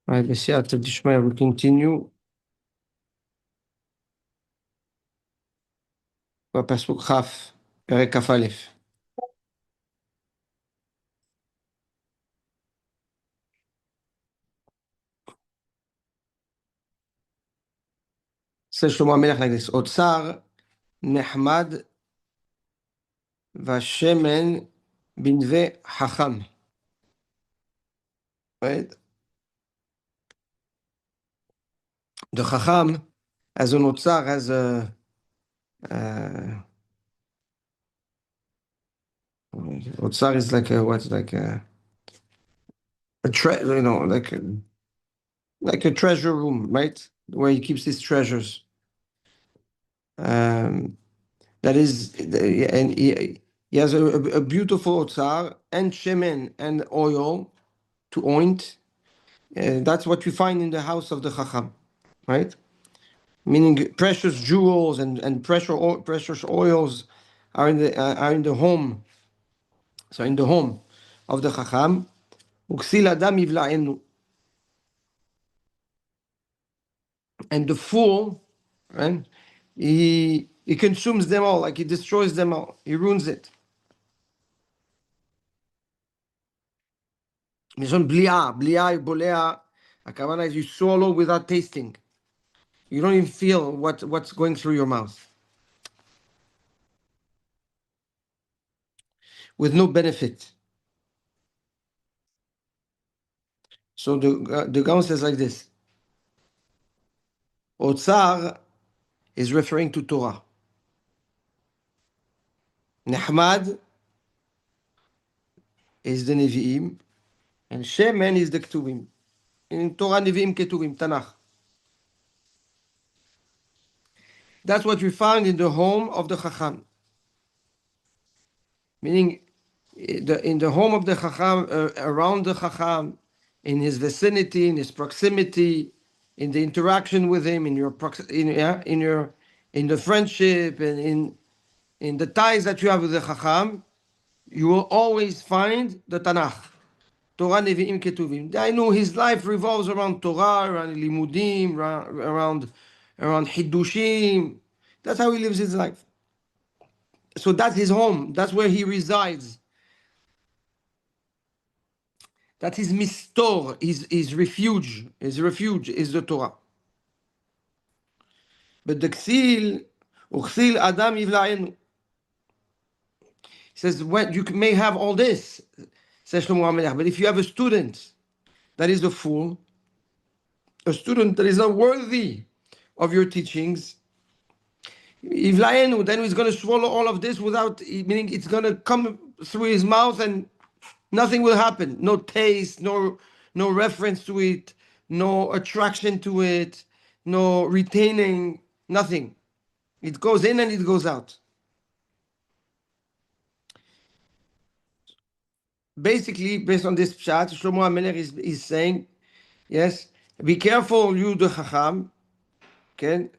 Right, B'siyata Dishmaya, we continue. בפסוק כ', פרק כ"א. עושה שלמה המלך like this, אוצר נחמד והשמן בנווה חכם. Right? The חכם, as an אוצר, as אוצר is like a, what's like a like a treasure room, right? Where he keeps his treasures. That is, and he has a beautiful otzar and shemen and oil to oint. That's what you find in the house of the chacham, right? Meaning precious jewels and precious oils are in the home. So in the home of the chacham, uksil adam yivla'enu, and the fool, right? He consumes them all, like he destroys them all. He ruins it. מלשון בליעה, בליעה, בולע, הכוונה is you swallow without tasting. You don't even feel what's going through your mouth. With no benefit. So the Gaon says like this. Otsar is referring to Torah. Nehmad is the Nevi'im, and Shemen is the Ketuvim. In Torah, Nevi'im, Ketuvim, Tanakh. That's what we found in the home of the Chacham. Meaning, in the home of the Chacham, around the Chacham, in his vicinity, in his proximity, in the interaction with him, in the friendship, and in the ties that you have with the Chacham, you will always find the Tanakh. Torah, Nevi'im, Ketuvim. I know his life revolves around Torah, around Limudim, around Hiddushim. That's how he lives his life. So that's his home. That's where he resides. That's his mistor, his refuge. His refuge is the Torah. But the Ksil, Uchsil Adam Yivla'enu. He says, well, you may have all this, says Shlomo HaMelech, but if you have a student that is a fool, a student that is not worthy of your teachings, Yivla'enu, then he's going to swallow all of this without, meaning it's going to come through his mouth and nothing will happen. No taste, no reference to it, no attraction to it, no retaining, nothing. It goes in and it goes out. Basically, based on this pshat, Shlomo HaMelech is saying, yes, be careful, you the Chacham, okay?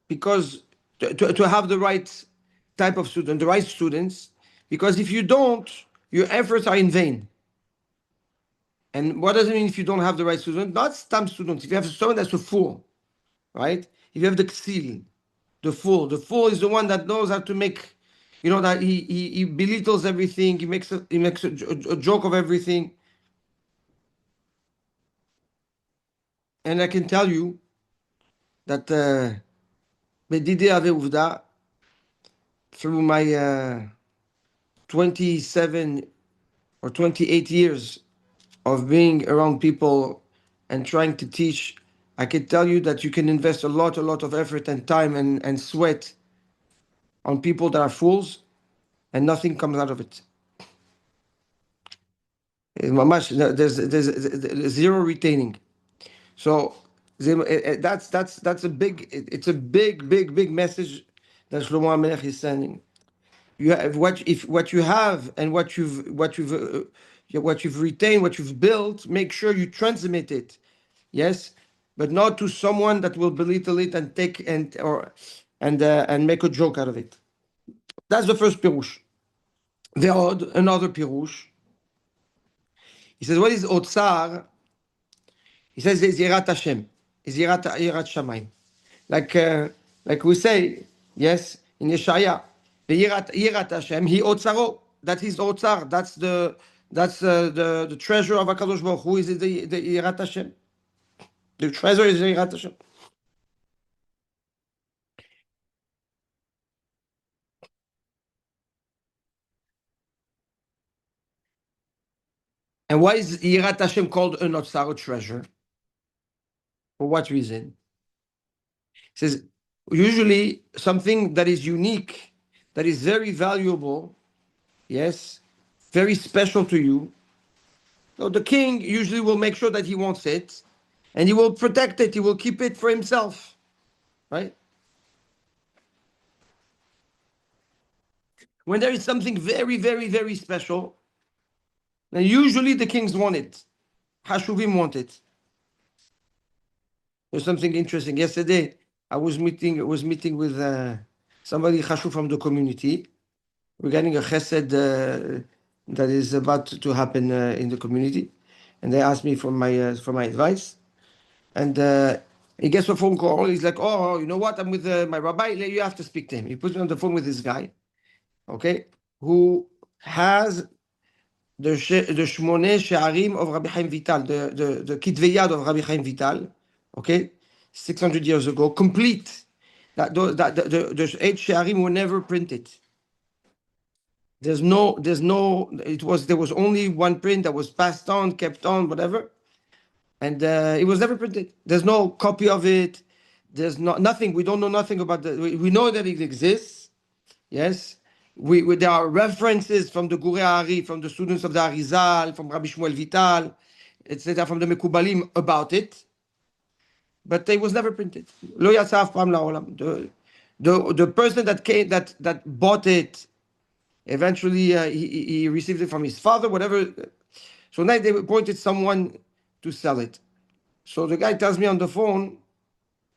Because to have the right type of student, the right students, because if you don't, your efforts are in vain. And what does it mean if you don't have the right student? Not some students. If you have someone that's a fool, right? If you have the ksil, the fool is the one that knows how to make, that he belittles everything. He makes a joke of everything. And I can tell you that Bedide Ave Uvda, through my 27 or 28 years of being around people and trying to teach, I can tell you that you can invest a lot of effort and time and sweat on people that are fools, and nothing comes out of it. There's zero retaining. So that's a big message that Shlomo HaMelech is sending. You have what you have and what you've retained, what you've built. Make sure you transmit it, yes, but not to someone that will belittle it and take and make a joke out of it. That's the first pirush. Another pirush. He says, what is otsar? He says it's Yirat Hashem. It's Yirat Shamayim. Like, like we say, yes, in Yeshaya, the Yirat Hashem, he Otzaro. That is Otzar. That's the treasure of HaKadosh Baruch Hu. Is the Yirat Hashem. The treasure is the Yirat Hashem. And why is Yirat Hashem called an Otzar, treasure? For what reason? It says, usually something that is unique, that is very valuable, yes, very special to you. So the king usually will make sure that he wants it, and he will protect it, he will keep it for himself, right? When there is something very, very, very special, then usually the kings want it. Hashuvim want it. There's something interesting. Yesterday, I was meeting with somebody Hashuv from the community regarding a chesed that is about to happen in the community, and they asked me for my advice. And he gets a phone call. He's like, "Oh, you know what? I'm with my rabbi. You have to speak to him." He puts me on the phone with this guy, okay, who has the Shmoneh She'arim of Rabbi Chaim Vital, the Kitvei Yad of Rabbi Chaim Vital, okay, 600 years ago, complete. The 8 She'arim were never printed. There was only one print that was passed on, kept on, whatever, and it was never printed. There's no copy of it. There's nothing. We don't know nothing about that. We know that it exists. Yes, there are references from the Gurei Ari, from the students of the Arizal, from Rabbi Shmuel Vital, etc., from the Mekubalim about it, but it was never printed. Lo yatsa af pam la'olam. The person that bought it, eventually he received it from his father, whatever. So now they appointed someone to sell it. So the guy tells me on the phone,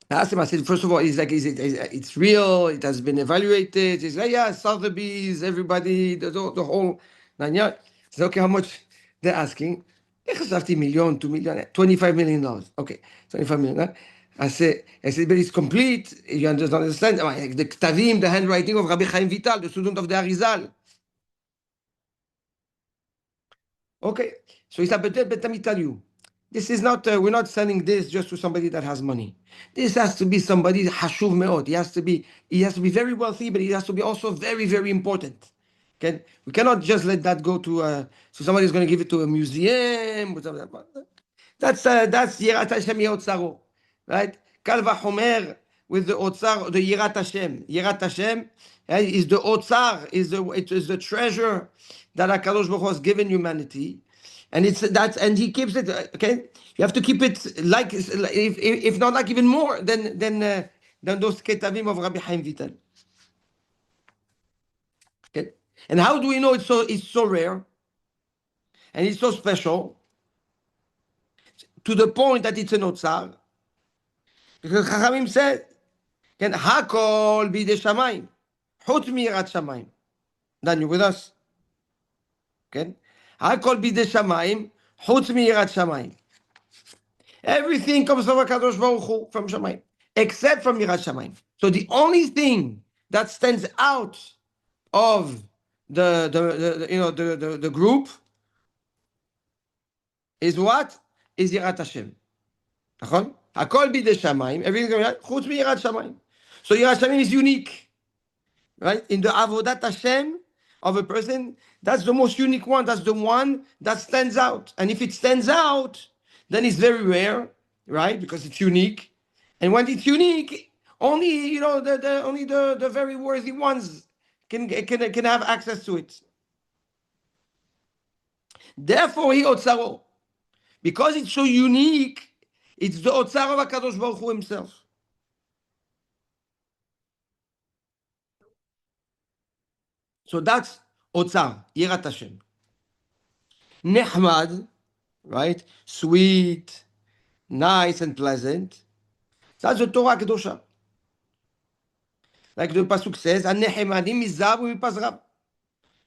I asked him, I said, first of all, he's like, it's real, it has been evaluated. He's like, yeah, Sotheby's, everybody, the whole nine yards. I said, okay, how much they're asking? $50 million, $2 million, $25 million. Okay, $25 million. Huh? I said, but it's complete. You understand? The Ktavim, the handwriting of Rabbi Chaim Vital, the student of the Arizal. Okay, so he said, but let me tell you, this is not, we're not selling this just to somebody that has money. This has to be somebody hashuv meot. He has to be very wealthy, but he has to be also very, very important. Okay, we cannot just let that go to somebody's going to give it to a museum. That's Yirat Hashem Yotzaro, right? Kal vachomer with the Otzar, the Yirat Hashem. Yirat Hashem is the Otzar, it is the treasure that HaKadosh Baruch Hu has given humanity, and and he keeps it. Okay, you have to keep it like if not like even more than those ketavim of Rabbi Chaim Vital. Okay, and how do we know it's so rare and it's so special to the point that it's an otzar? Because Chachamim said, "Can hakol bidei shamayim, chutz miyirat shamayim." Dan, you with us? Okay, hakol bidei shamayim, chutz miyirat shamayim. Everything comes from HaKadosh Baruch Hu, from shamayim, except from yirat shamayim. So the only thing that stands out of the group is what? Is yirat Hashem. נכון? הכל בידי שמיים, everything חוץ מיראת שמיים. So yirat Hashem is unique, right? In the avodat Hashem of a person, that's the most unique one. That's the one that stands out. And if it stands out, then it's very rare, right? Because it's unique. And when it's unique, only only the very worthy ones can have access to it. Therefore, he otzaro, because it's so unique. It's the otzar of HaKadosh Baruch Hu himself. So that's otzar, yirat Hashem. Nehmad, right? Sweet, nice and pleasant. That's the Torah Kedosha. Like the Pasuk says, Nehemadim mizab u'mipaz rab.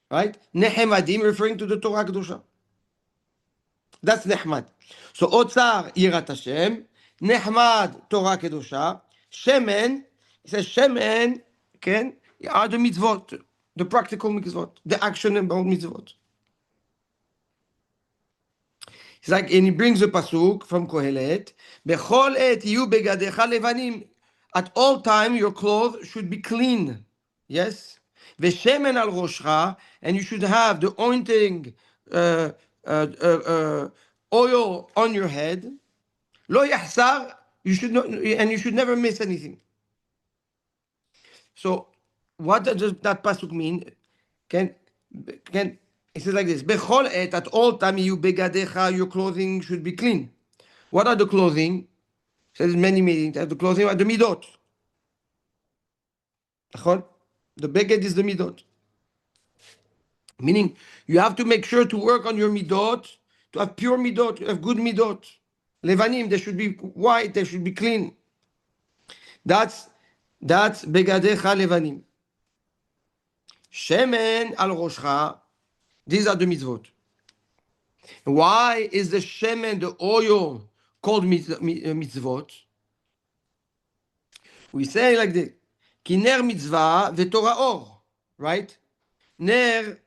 Right? Nehemadim referring to the Torah Kedosha. That's נחמד. So אוצר יראת השם, נחמד תורה קדושה, שמן, it says שמן, כן, are the mitzvot, the practical mitzvot, the actionable mitzvot. It's like, and he brings a pasuk from Kohelet, בכל עת יהיו בגדיך לבנים. At all time your clothes should be clean. Yes? ושמן על ראשך, and you should have the anointing oil on your head. לא יחסר, you should not, and you should never miss anything. So, what does that pasuk mean? Can it says like this: בכל עת, at all time, יהיו בגדיך, your clothing should be clean. What are the clothing? It says many meanings. The clothing are the midot. נכון? The beged is the midot. Meaning, you have to make sure to work on your midot, to have pure midot, to have good midot. Levanim, they should be white, they should be clean. That's begadecha levanim. Shemen al roshcha, these are the mitzvot. Why is the shemen, the oil, called mitzvot? We say like this: Ki ner mitzvah v'torah or, right? Ner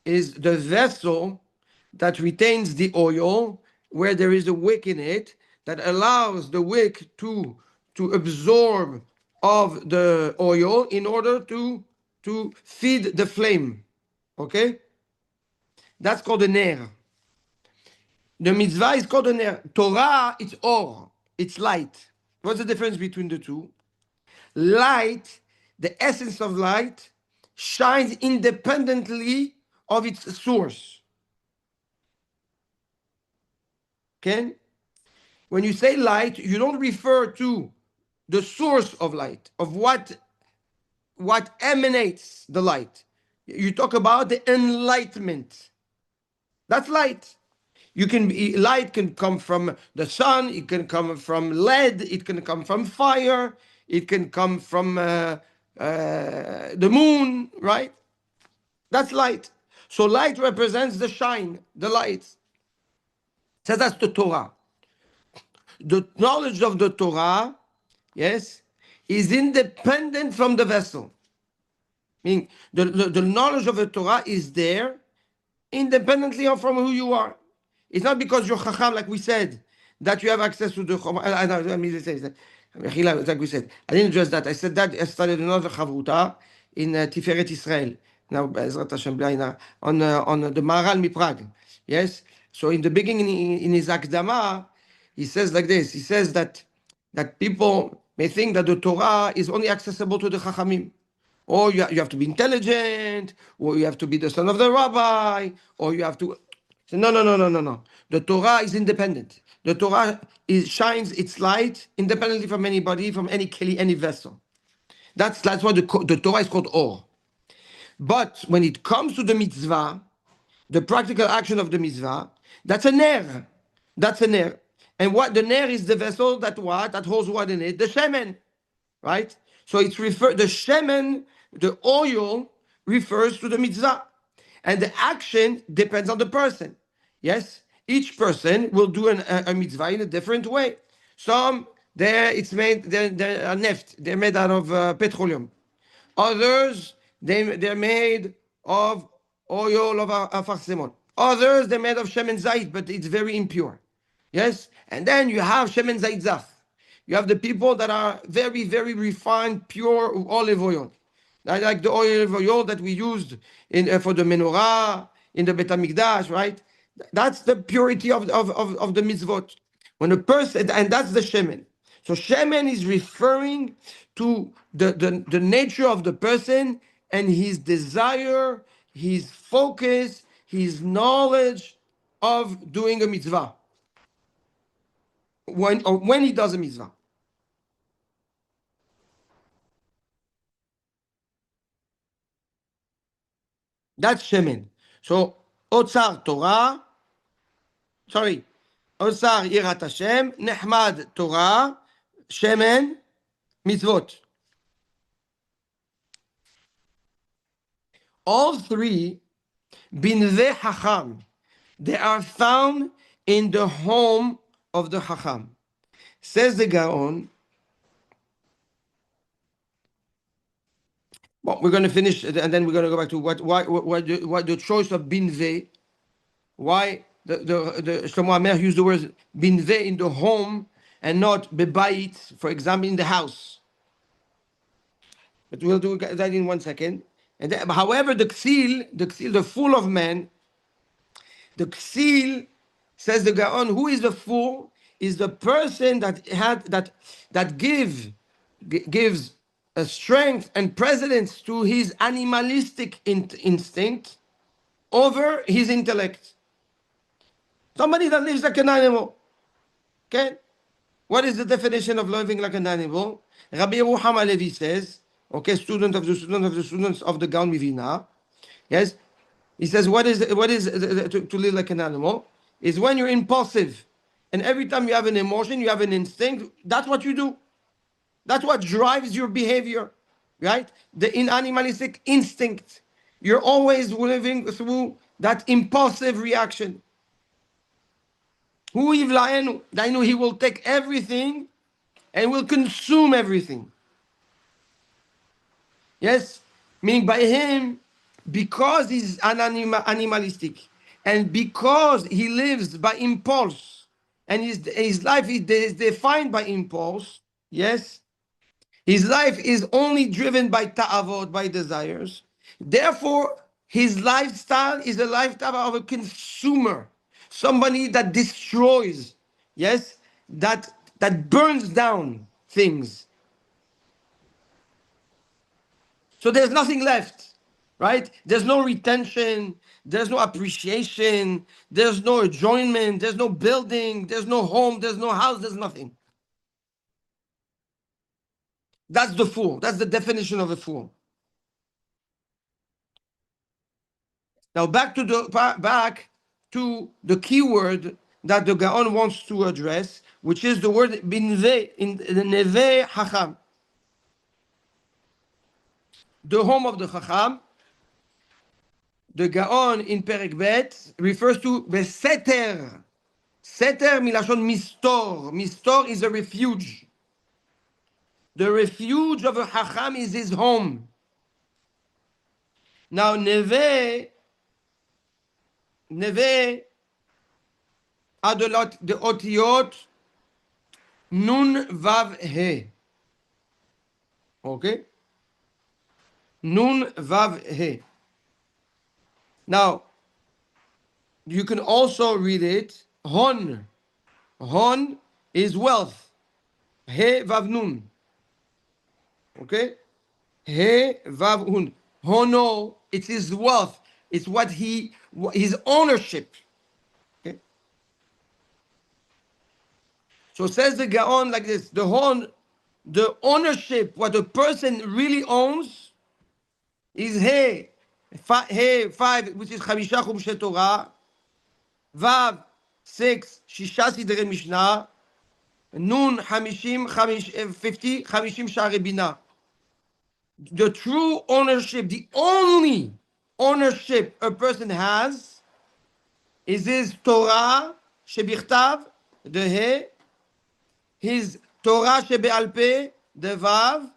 is the vessel that retains the oil, where there is a wick in it that allows the wick to absorb of the oil in order to feed the flame. Okay? That's called a ner. The mitzvah is called a ner. Torah, it's or, it's light. What's the difference between the two? Light, the essence of light, shines independently of its source. Okay? When you say light, you don't refer to the source of light, of what emanates the light. You talk about the enlightenment. That's light. Light can come from the sun, it can come from lead, it can come from fire, it can come from the moon, right? That's light. So light represents the shine, the light. So that's the Torah. The knowledge of the Torah, yes, is independent from the vessel. Meaning the knowledge of the Torah is there independently from who you are. It's not because you're Chacham, like we said, that you have access to the Chacham. Let me say that. Like we said, I didn't address that. I said that I started another Chavruta in Tiferet Israel. Now, Be'ezrat Hashem, on the Maharal Miprag. Yes? So in the beginning, in his Akdama, he says like this. He says that people may think that the Torah is only accessible to the Chachamim. Or you have to be intelligent, or you have to be the son of the rabbi, or you have to... No. The Torah is independent. The Torah shines its light independently from anybody, from any keli, any vessel. That's why the Torah is called Or. But when it comes to the mitzvah, the practical action of the mitzvah, that's a ner. That's a ner. And what the ner is the vessel that holds what in it? The shemen, right? So it's the shemen, the oil, refers to the mitzvah. And the action depends on the person. Yes? Each person will do a mitzvah in a different way. Some, they're neft. They're made out of petroleum. Others, they're made of oil of afarsemon. Others, they're made of shemen zait, but it's very impure. Yes? And then you have shemen zait zaf. You have the people that are very, very refined, pure olive oil. Like the oil that we used for the menorah, in the Bet HaMikdash, right? That's the purity of the mitzvot. When a person, and that's the shemen. So shemen is referring to the nature of the person and his desire, his focus, his knowledge of doing a mitzvah. When he does a mitzvah. That's shemen. So, Otzar Torah, Otzar Yirat Hashem, Nehmad Torah, shemen, mitzvot. All three, Binvei Hacham, they are found in the home of the Chacham. Says the Gaon. Well, we're going to finish, and then we're going to go back to what the choice of binve, why the Shlomo Amer used the word binve in the home and not bebayit, for example, in the house. But we'll do that in 1 second. And then, however, the ksil, the fool of man, the ksil, says the Gaon, who is the fool? Is the person that gives a strength and precedence to his animalistic instinct over his intellect. Somebody that lives like an animal. Okay? What is the definition of living like an animal? Rabbi Yerucham Halevi says, okay, students of the Gaon Mivina. Yes? He says, what is to live like an animal? Is when you're impulsive. And every time you have an emotion, you have an instinct, that's what you do. That's what drives your behavior, right? The animalistic instinct. You're always living through that impulsive reaction. Who is lion? I know he will take everything and will consume everything. Yes? Meaning by him, because he's animalistic and because he lives by impulse and his life is defined by impulse, yes? His life is only driven by ta'avot, by desires. Therefore, his lifestyle is a lifestyle of a consumer, somebody that destroys, yes, that burns down things. So there's nothing left, right? There's no retention, there's no appreciation, there's no enjoyment, there's no building, there's no home, there's no house, there's nothing. That's the fool. That's the definition of a fool. Now back to the keyword that the Gaon wants to address, which is the word binve in the neve hacham, the home of the chacham. The Gaon in Perek Bet refers to the seter. Seter milashon mistor. Mistor is a refuge. The refuge of a chacham is his home. Now neve are the otiyot nun vav he. Okay? Nun vav he. Now, you can also read it hon. Hon is wealth. He vav nun. Okay? He vav hun. Hono, it's his wealth. It's his ownership. Okay? So says the Gaon like this: the ownership, what a person really owns, is he 5, which is Chamisha Chumshe Torah, Vav 6, Shisha Sidrei Mishnah, Nun 50 Chamishim Bina. The true ownership, the only ownership a person has, is his Torah Shebichtav, the He, his Torah Shebe'al Peh, the Vav,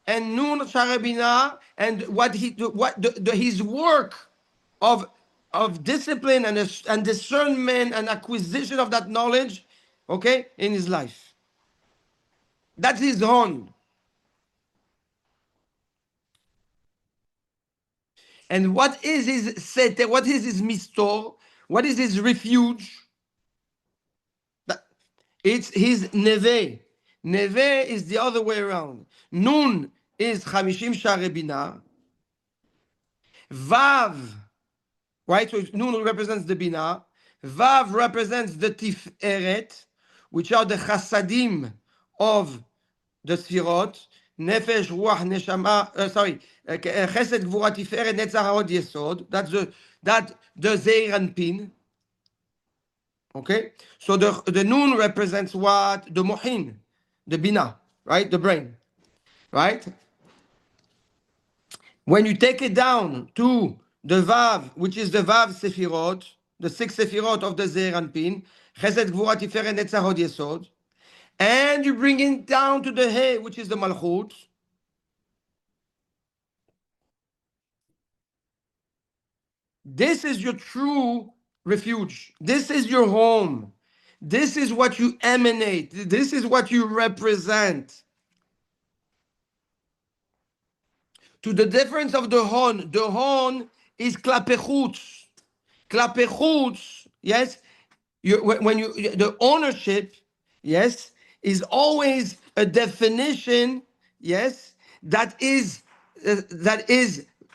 and Nun Sharebina, and his work of discipline and discernment and acquisition of that knowledge, okay, in his life. That's his hon. And what is his sete? What is his mistor? What is his refuge? It's his neve. Neve is the other way around. Nun is 50 Sha'arei Bina. Vav, right? So Nun represents the Bina. Vav represents the Tiferet, which are the Chasadim of the Sfirot. Nefesh, Ruach, Neshama, Chesed, Gvura, Tiferet, Netzach, Hod, Yesod. That's the Zeir and Pin. Okay? So the Nun represents what? The Mohin, the Bina, right? The brain, right? When you take it down to the Vav, which is the Vav Sefirot, the six sefirot of the Zeir Anpin, Chesed, Gvura, Tiferet, Netzach, Hod, Yesod, and you bring it down to the He, which is the Malchut. This is your true refuge. This is your home. This is what you emanate. This is what you represent. To the difference of the Hon is klapechutz. Klapechutz, yes, when you the ownership, yes, is always a definition, yes, that is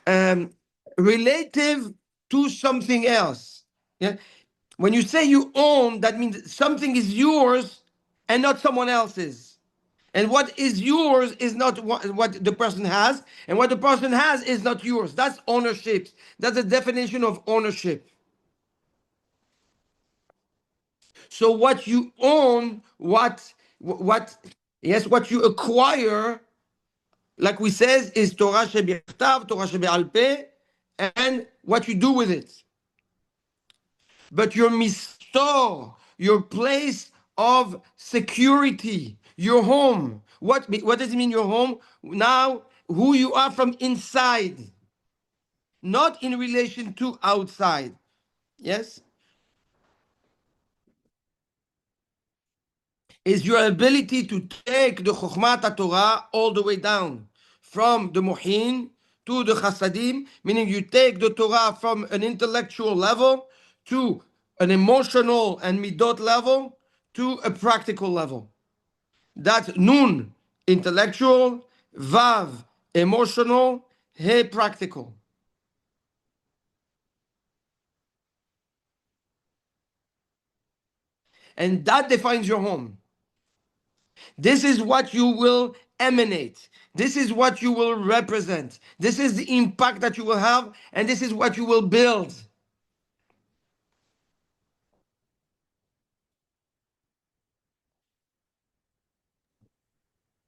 um, relative to something else. Yeah, when you say you own, that means something is yours and not someone else's. And what is yours is not what the person has, and what the person has is not yours. That's ownership. That's the definition of ownership. So what you own, what you acquire, like we says, is Torah shebichtav, Torah shebe'al peh, and what you do with it. But your mistor, your place of security, your home. What does it mean, your home? Now, who you are from inside, not in relation to outside. Yes? Is your ability to take the Chokhmat Torah all the way down from the Mohin to the Chasadim, meaning you take the Torah from an intellectual level to an emotional and midot level to a practical level. That's Nun, intellectual, Vav, emotional, He, practical. And that defines your home. This is what you will emanate. This is what you will represent. This is the impact that you will have, and this is what you will build.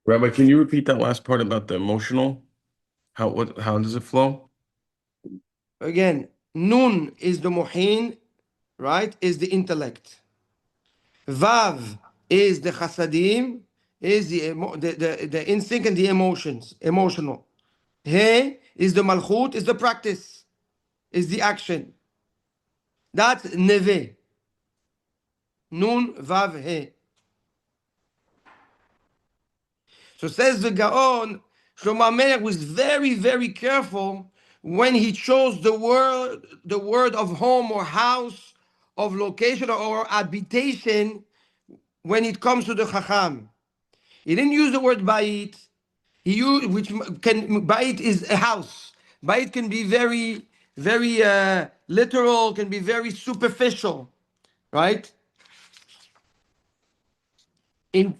Rabbi, can you repeat that last part about the emotional? How does it flow? Again, Nun is the Mohin, right? Is the intellect. Vav is the Chasadim, is the instinct and the emotions, emotional. He is the Malchut, is the practice, is the action. That's Neve. Nun, Vav, He. So says the Gaon, Shlomo HaMelech was very, very careful when he chose the word of home or house, of location or habitation, when it comes to the Chacham. He didn't use the word Bait. He used, Bait is a house. Bait can be very, very literal, can be very superficial, right? In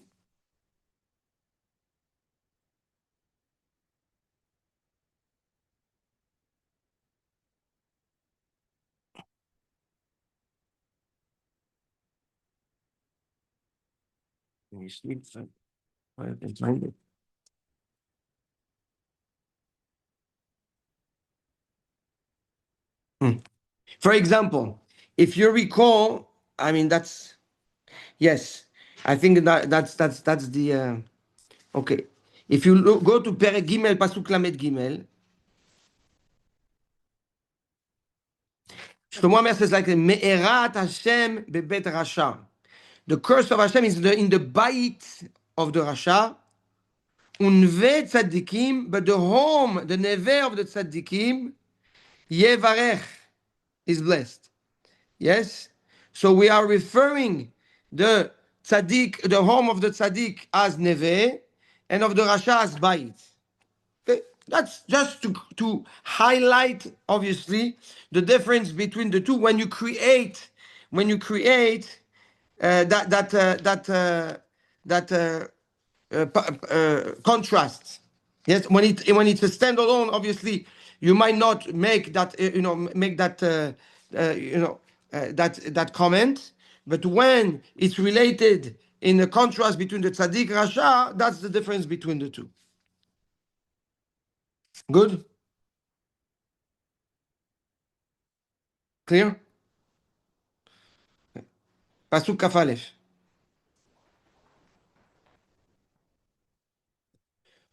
For example, if you recall, I mean yes, I think that's the okay. If you go to Perek Gimel Pasuk Lamed Gimel, Shlomo Amer says like Me'erat Hashem bebet Rasha. The curse of Hashem is in the bait of the Rasha. Unve tzaddikim, but the home, the neve of the tzaddikim, yevarech, is blessed. Yes? So we are referring the tzaddik, the home of the tzaddik as neve, and of the rasha as bait. Okay? That's just to highlight, obviously, the difference between the two. When you create that contrast. Yes, when it's a standalone, obviously you might not make that that comment, but when it's related in the contrast between the tzaddik rasha, that's the difference between the two. Good, clear. פסוק כ"א.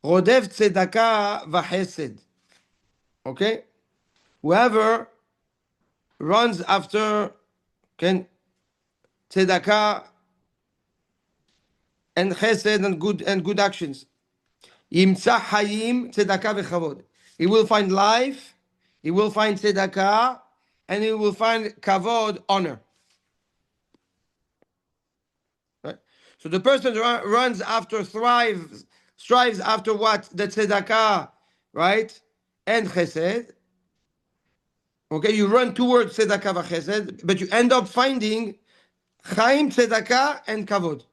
רודף צדקה וחסד. Okay? Whoever runs after, כן, tzedakah and chesed and good actions. ימצא חיים, צדקה וכבוד. He will find life, he will find tzedakah, and he will find kavod, honor. Right? So the person runs after, strives after what? The tzedakah, right? And chesed. Okay, you run towards tzedakah v'chesed, but you end up finding chaim, tzedakah, and kavod.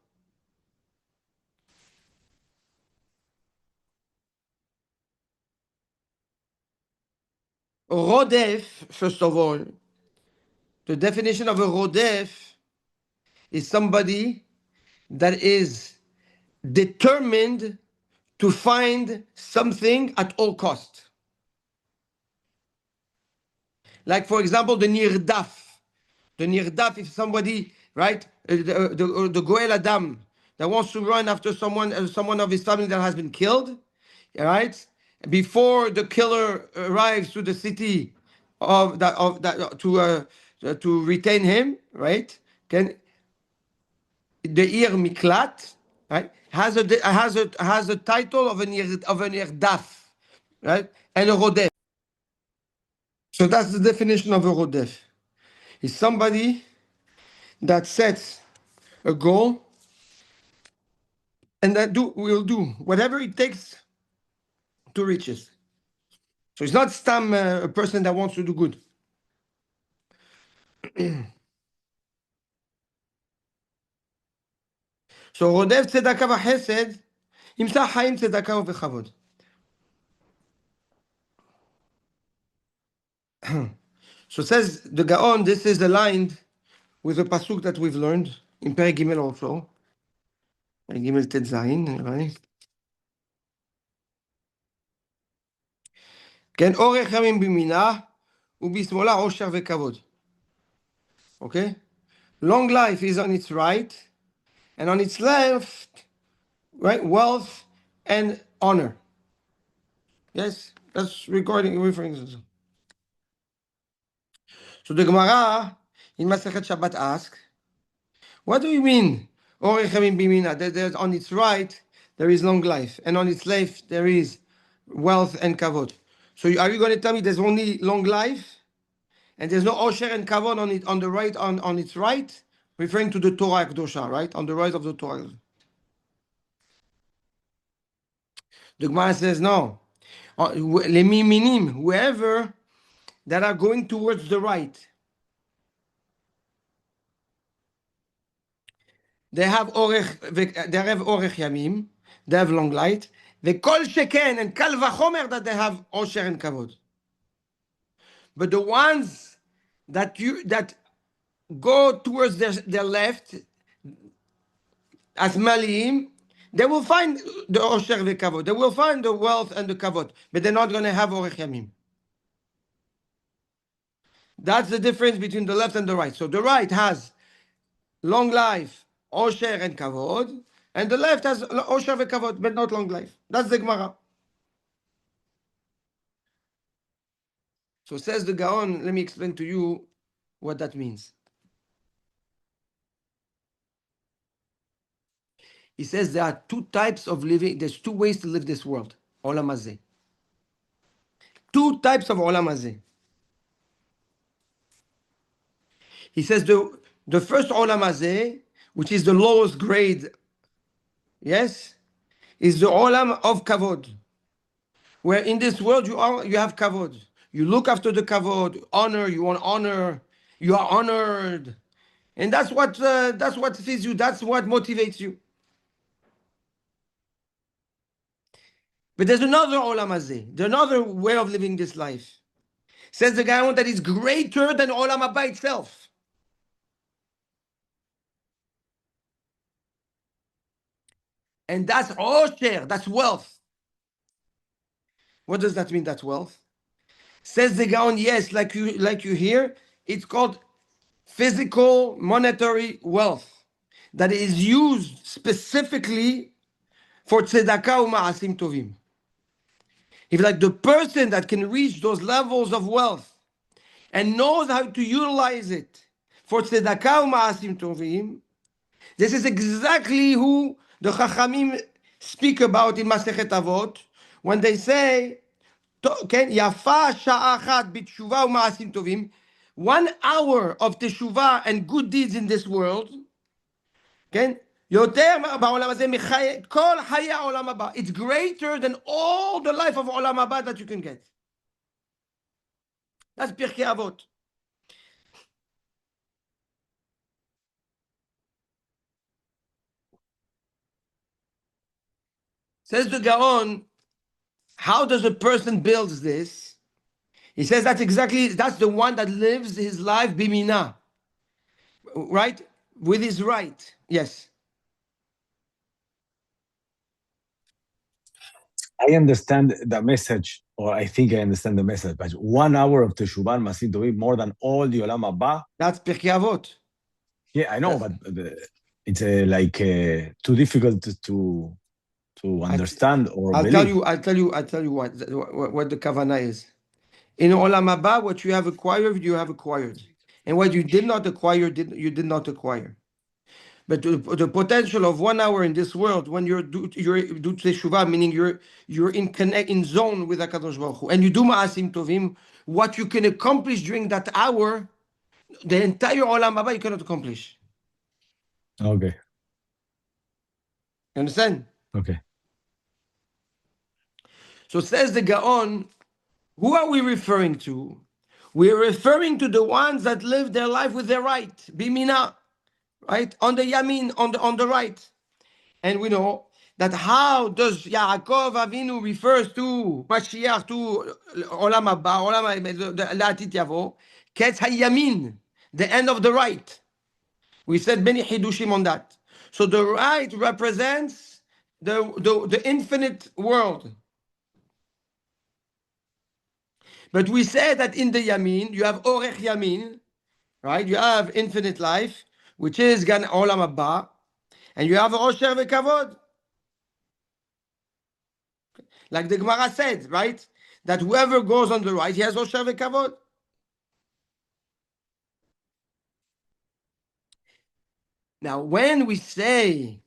Rodef, first of all, the definition of a rodef is somebody that is determined to find something at all cost. Like, for example, the nirdaf. The nirdaf is somebody, right? The goel adam that wants to run after someone of his family that has been killed, right? Before the killer arrives to the city to retain him, right? Can the ir miklat, right? Has a title of an irdaf, right? And a rodef. So that's the definition of a rodef. Is somebody that sets a goal and that will do whatever it takes to reach it. So it's not a person that wants to do good. So רודף צדקה וחסד, ימצא חיים צדקה וכבוד. So says the Gaon, this is aligned with the pasuk that we've learned in Perek Gimel also. Perek Gimel Tet Zayin, נראה לי. כן, אורך ימים בימינה, ובשמאלה עושר וכבוד. Okay? Long life is on its right, and on its left, right, wealth and honor. Yes, that's referring to. So the Gemara in Masechet Shabbat asks, what do you mean? Orech Yamim Bimina. There's on its right there is long life, and on its left there is wealth and kavod. So are you going to tell me there's only long life, and there's no osher and kavod on the right on its right, referring to the Torah Kedosha, right, on the right of the Torah? The Gemara says no. Lemi minim, whoever that are going towards the right. They have orech yamim, they have long light. The kol sheken and kal vachomer that they have osher and kavod. But the ones that go towards their left as malim, they will find the osher and kavod. They will find the wealth and the kavod, but they're not going to have orech yamim. That's the difference between the left and the right. So the right has long life, osher and kavod, and the left has osher and kavod, but not long life. That's the Gemara. So says the Gaon, let me explain to you what that means. He says there are two types of living, there's two ways to live this world. Olam hazeh. Two types of olam hazeh. He says the first olam hazeh, which is the lowest grade, yes, is the olam of kavod. Where in this world you have kavod. You look after the kavod, honor, you want honor, you are honored. And that's what feeds you, that's what motivates you. But there's another olam hazeh, there's another way of living this life. Says the guy that is greater than olam haba itself. And that's osher, that's wealth. What does that mean, that's wealth? Says the Gaon, yes, like you hear, it's called physical, monetary wealth that is used specifically for tzedakah u'ma'asim tovim. If like the person that can reach those levels of wealth and knows how to utilize it for tzedakah u'ma'asim tovim, this is exactly who the Chachamim speak about in Masechet Avot when they say, Yafa sha'achat b'tshuva u'ma'asim tovim, 1 hour of teshuvah and good deeds in this world, יותר בעולם הזה מחיי, כל חיי העולם הבא. It's greater than all the life of עולם הבא that you can get. That's פרקי אבות. Says the Gaon, how does a person builds this? He says that's the one that lives his life bimina, right? With his right. Yes. I understand the message, or I think I understand the message, but 1 hour of Teshuvah Masid Tovim more than all the Olam Haba. That's Pirkei Avot. Yeah, I know, but it's too difficult to understand or believe. I'll tell you what the kavana is. In Olam Haba, what you have acquired, you have acquired. And what you did not acquire, you did not acquire. But the potential of 1 hour in this world, when you're do teshuvah, meaning you're in zone with Hakadosh Baruch Hu, and you do ma'asim tovim, what you can accomplish during that hour, the entire Olam Haba you cannot accomplish. Okay. You understand? Okay. So says the Gaon, who are we referring to? We're referring to the ones that live their life with their right, bimina, right? On the yamin, on the right. And we know that how does Yaakov Avinu refers to Mashiach, to Olam Haba, La'atit Yavo, Ketz HaYamin, the end of the right. We said many Hidushim on that. So the right represents the infinite world. But we said that in the Yamin, you have Orech Yamin, right? You have infinite life, which is Gan Olam Haba, and you have Osher V'Kavod. Like the Gemara said, right? That whoever goes on the right, he has Osher V'Kavod. Now, when we say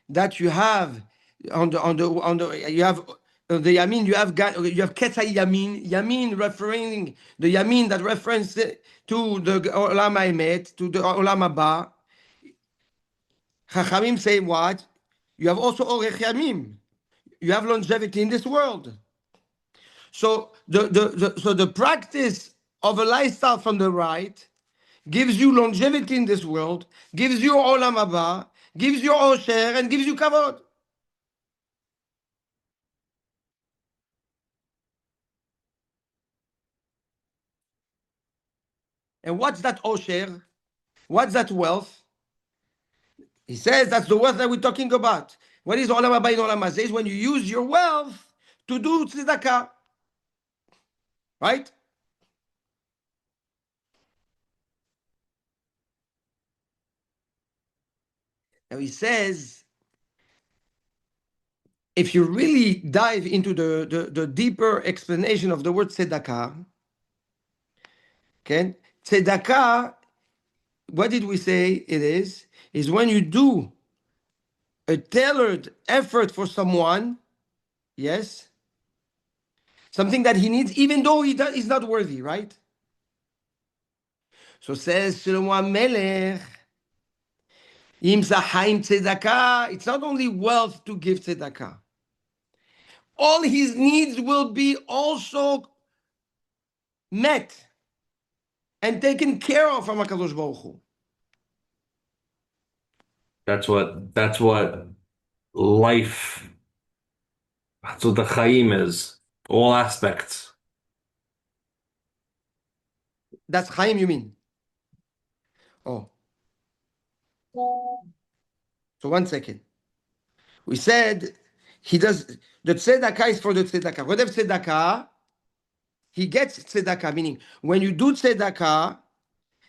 that you have on the you have the Yamin, you have Ketza Yamin, Yamin referring the Yamin that reference to the Olam Ha'emet, to the Olam Haba. Chachamim say what? You have also Orech Yamim. You have longevity in this world. So the practice of a lifestyle from the right gives you longevity in this world, gives you Olam Haba, gives you Osher, and gives you Kavod. And what's that Osher? What's that wealth? He says that's the wealth that we're talking about. What is Olam Haba in Olam Hazeh? Is when you use your wealth to do tzedakah. Right? Now he says, if you really dive into the deeper explanation of the word tzedakah, okay, tzedakah, what did we say it is? Is when you do a tailored effort for someone, yes, something that he needs, even though he's not worthy, right? So says Shlomo HaMelech, Im Zachaim tzedakah, it's not only wealth to give tzedakah. All his needs will be also met and taken care of from HaKadosh Baruch Hu. That's what life, that's what the Chaim is. All aspects. That's Chaim, you mean? Oh. So 1 second. We said he does the tzedakah is for the tzedakah. What if tzedakah? he gets tzedakah, meaning when you do tzedakah,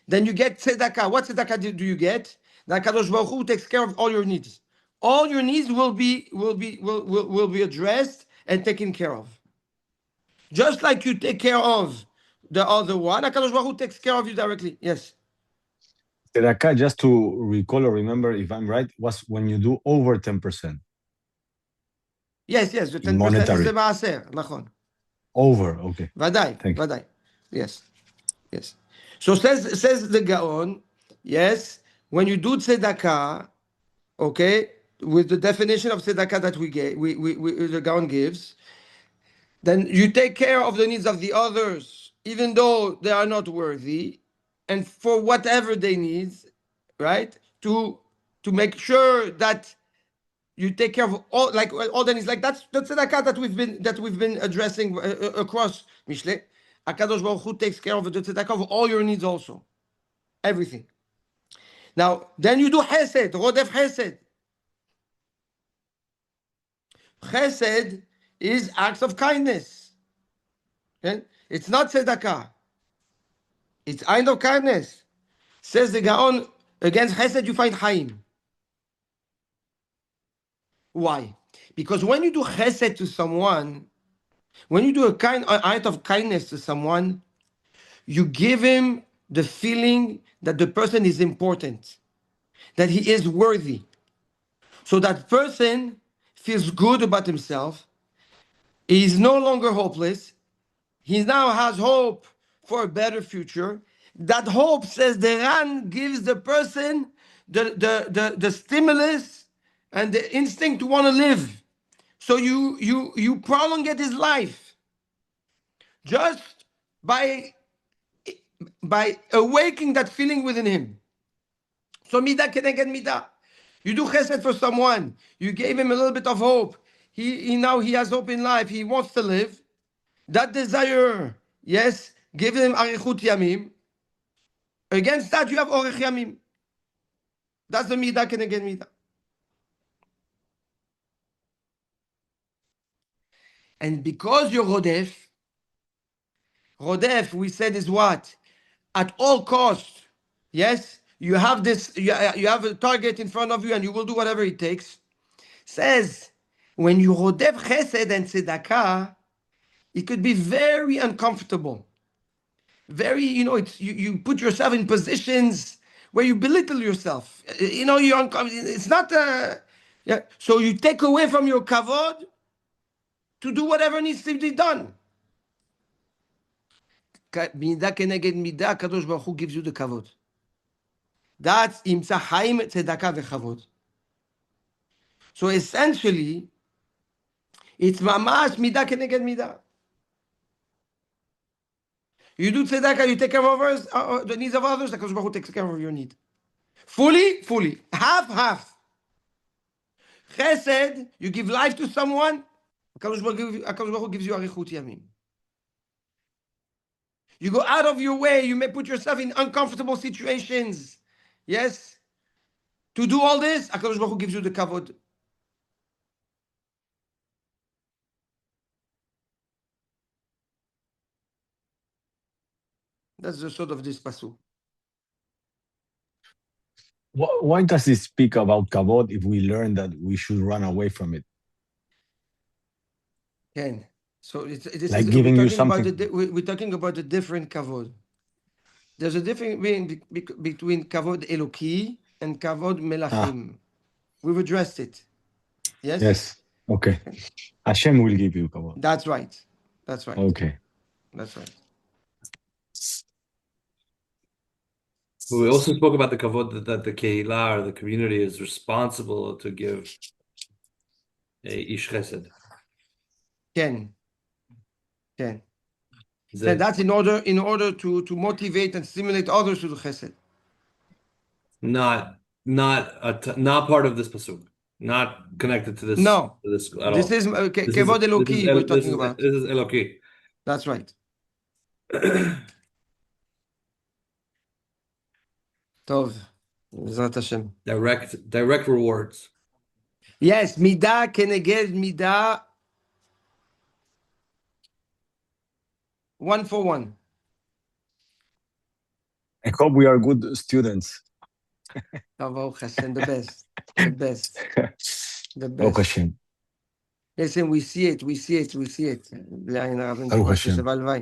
then you get tzedakah. What tzedakah do you get? That Kadosh Baruch Hu takes care of all your needs. All your needs will be addressed and taken care of. Just like you take care of the other one, Kadosh Baruch Hu takes care of you directly. Yes. Tzedakah, just to recall or remember if I'm right, was when you do over 10%. Yes, the 10% monetary. is the maaser, nachon. Over, okay. Vadai, Thank you. vadai. Yes. So says the Gaon, yes, when you do tzedakah, okay, with the definition of tzedakah that we gave, the Gaon gives, then you take care of the needs of the others, even though they are not worthy, and for whatever they need, right? To make sure that you take care of all the needs. Like that's the tzedakah that we've been addressing across Mishlei. Akadosh Baruch Hu takes care of the tzedakah of all your needs also, everything. Now, then you do chesed, rodef chesed. Chesed is acts of kindness. Okay? It's not tzedakah. It's act of kindness. Says the Gaon, against chesed you find Chaim. Why? Because when you do chesed to someone, when you do an act of kindness to someone, you give him the feeling that the person is important, that he is worthy. So that person feels good about himself. He is no longer hopeless. He now has hope for a better future. That hope, says the Ran, gives the person the stimulus and the instinct to want to live. So you prolongate his life just by awakening that feeling within him. So midah keneged midah. You do chesed for someone. You gave him a little bit of hope. He now he has hope in life. He wants to live. That desire, yes, give him arichut yamim. Against that, you have orech yamim. That's the midah keneged midah. And because you're rodef, we said is what? At all costs, yes, you have this, you have a target in front of you and you will do whatever it takes. Says, when you rodef chesed and tzedakah, it could be very uncomfortable. Very, you put yourself in positions where you belittle yourself. You're uncomfortable. It's not, yeah. So you take away from your kavod to do whatever needs to be done. Midah keneged midah, Kadosh Baruch Hu gives you the kavod. That's imtza chaim tzedakah v'chavod. So essentially, it's mamash midah keneged midah. You do tzedakah, you take care of others, the needs of others. Kadosh Baruch Hu takes care of your need. Fully, half. Chesed, you give life to someone. Kadosh Baruch Hu gives you arichut yamim. You go out of your way. You may put yourself in uncomfortable situations. Yes. To do all this, HaKadosh Baruch Hu gives you the kavod. That's the sort of this pasuk. Why does it speak about kavod if we learn that we should run away from it? Ken. So this Like is giving we're you talking something. we're talking about a different kavod. There's a difference between kavod eloki and kavod melachim. We've addressed it. Yes. Yes. Okay. Hashem will give you kavod. That's right. Okay. That's right. We also spoke about the kavod that the keilah, or the community, is responsible to give a ish chesed. Ken. Is So that's in order to motivate and stimulate others to do chesed. not part of this pasuk, not connected to this. No. To this at This all. is kavod eloki we're talking about. This is eloki. That's right. Tov. B'ezrat Hashem. Direct rewards. Yes, midah keneged midah. one for one. I hope we are good students. Baruch Hashem, the best. The best. The Baruch best. Hashem. Listen, we see it. בלי עין הרע, ברוך השם. הלוואי.